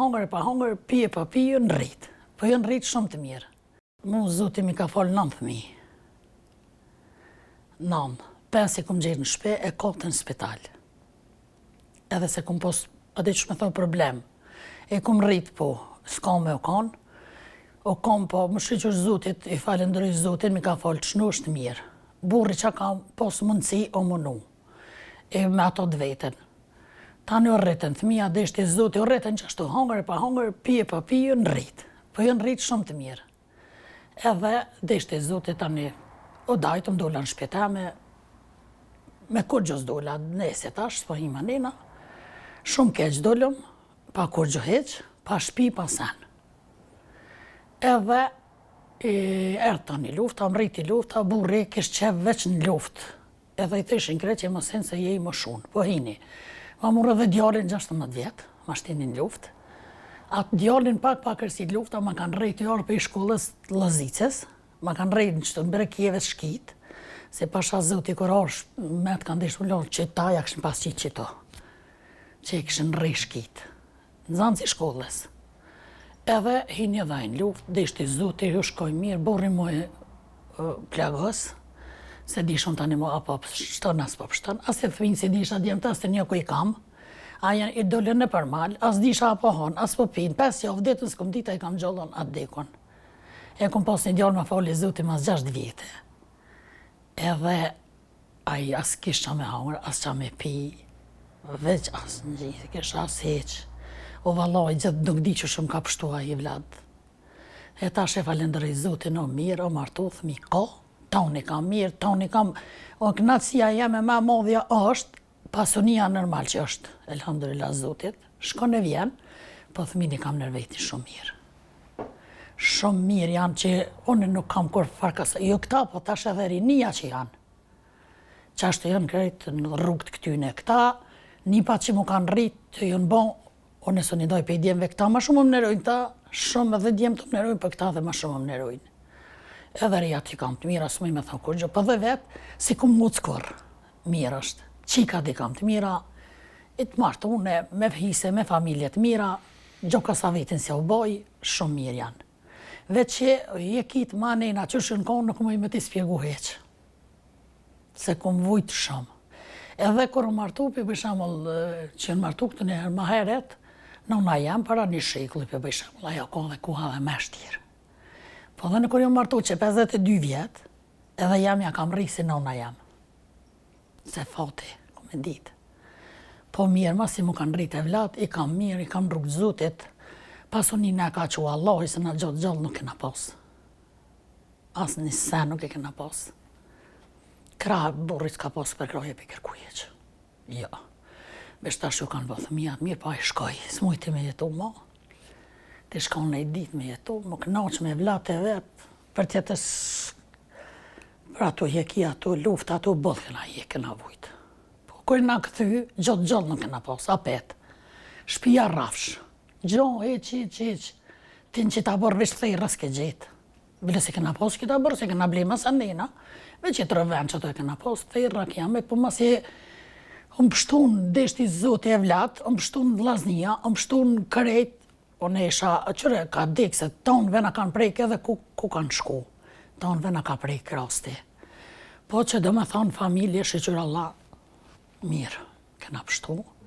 hangër e pa hangër, pije pa pije, në rritë. Po jo në rritë shumë të mirë. Mu zoti mi ka falë 9.000. 9. 5 e kom gjerë në shpe, e 4 në spital. Edhe se kom pos, adi që me thonë problem. E kom rritë po, s'ka me o kanë. O kanë po, më shqyqër zotit, i falendroj zotin, mi ka falë që në është mirë. Burri që ka pos mundësi o mënu. E me ato të vetën. Tani o rritën, thëmija dhe ishte zoti, o rritën që ashtu hangër e pa hangër, pije pa pije, në rritë. Po jo në rritë shumë të mirë. Edhe dhe ishte zoti tani, o dajtë më dola në shpjetame, me kur gjës dola, nese tash, po hima nena, shumë keq dolëm, pa kur gjë heq, pa shpi, pa sen. Edhe erë tani lufta, më rriti lufta, burri kishë qef veç në luft. Edhe i theshin kreqe më sen se je i më shumë, po hini. Ma murë dhe djallin 16 vjetë, ma shtini në luft. Atë djallin pak kërsi lufta, ma kanë rejtë jarë për i shkollës Lazicës, ma kanë rejtë në qëtë në Brekjeve shkit, se pasha zoti kur arsh me të kanë deshtu lorë qëta, ja këshën pas qitë qëto, që i këshën rej shkit, në zanë si shkollës. Edhe hini edhe në luft, deshti zoti, ju shkoj mirë, borri mu e plagës, se dishon tani mu apo pështën, as po pështën, as e thvinë si disha djemë tas të një ku i kam, a janë i dole në përmal, as disha apo hon, as po pinë, 5 javë ditën s'kom dita i kam gjollon atë dekon. E kom pas një djallë më fali zoti mas 6 vjetë. Edhe ai as kisha me hangër, as qa me pi, veç as në gjithë, kisha as heq. O vallaj, gjithë nuk di që shumë ka pështua i vlad. E ta shë falendërej zotin, o mirë, o martoth, mi ka, tani kam mirë, tani kam, o knatësia jeme ma modhja është, pasunia normal që është, elhamdulillah zotit, shkon e vjen, po thmini kam nërvejti shumë mirë. Shumë mirë janë që unë nuk kam kur farkasa, jo këta, po tash edhe rinia që janë. Qashtë janë krejtë në rrugët këtyne këta, një pa që mu kanë rritë, jënë bon, unë së një doj për i djemëve këta, ma shumë më mnerojnë ta, shumë edhe djemë të mnerojnë për këta dhe ma shumë më mnerojnë. Edhe reja t'i kam të mira, së mëj me thonë kur gjë, për dhe vetë, si ku mu ckur, mirë është. Qika t'i kam të mira, i të martë une, me hise, me familje të mira, gjoka sa vetin se u boj, shumë mirë janë. Veç që je kitë ma nena që shënë konë, nuk më i me t'i spjegu heqë. Se ku më vujtë shumë. Edhe kur u martu, për shambull, që në martu këtë njëherë ma heret, në una jam para një shekulli, për shambull, ajo ka dhe kuha dhe me shtirë. Po dhe në kur ju martu që 52 vjetë, edhe jam ja kam rrisi në una jam. Se fati, ku me ditë. Po mirë, ma si mu kanë rritë e vlatë, i kam mirë, i kam rrugë zotit, pasunin e ka që Allah, se në gjotë gjallë nuk kena pas. Asë një sen nuk e kena pas. Krahë burrit ka pas për kraje për kërkuje që. Jo. Beshtash ju kanë bëthë mijat mirë, pa i shkoj, s'mujti me jetu ma. Ti shkon në i dit me jetu, më knaq me vlatë e vetë, për tjetës, për ato jeki, ato luft, ato bëllë këna je, këna vujtë. Po kërë nga këthy, gjotë gjallë nuk këna pas, apet. Shpia rafsh. Gjonë, heq. Tin që ta bërë vishë thej rëske gjetë. Bile se këna pas këta bërë, se këna blema sa nena, veç që të rëven që të e këna pas, thej rakjame, po mas e më pështun deshti zote e vlatë, më pështun vlaznia, më pështun kërejt, unë isha, qëre ka dikë se tonë vena kanë prejkë edhe ku kanë shku. Tonë vena ka prejkë rasti. Po që dhe me thonë familje, shqyqyr Allah, mirë, këna pështu.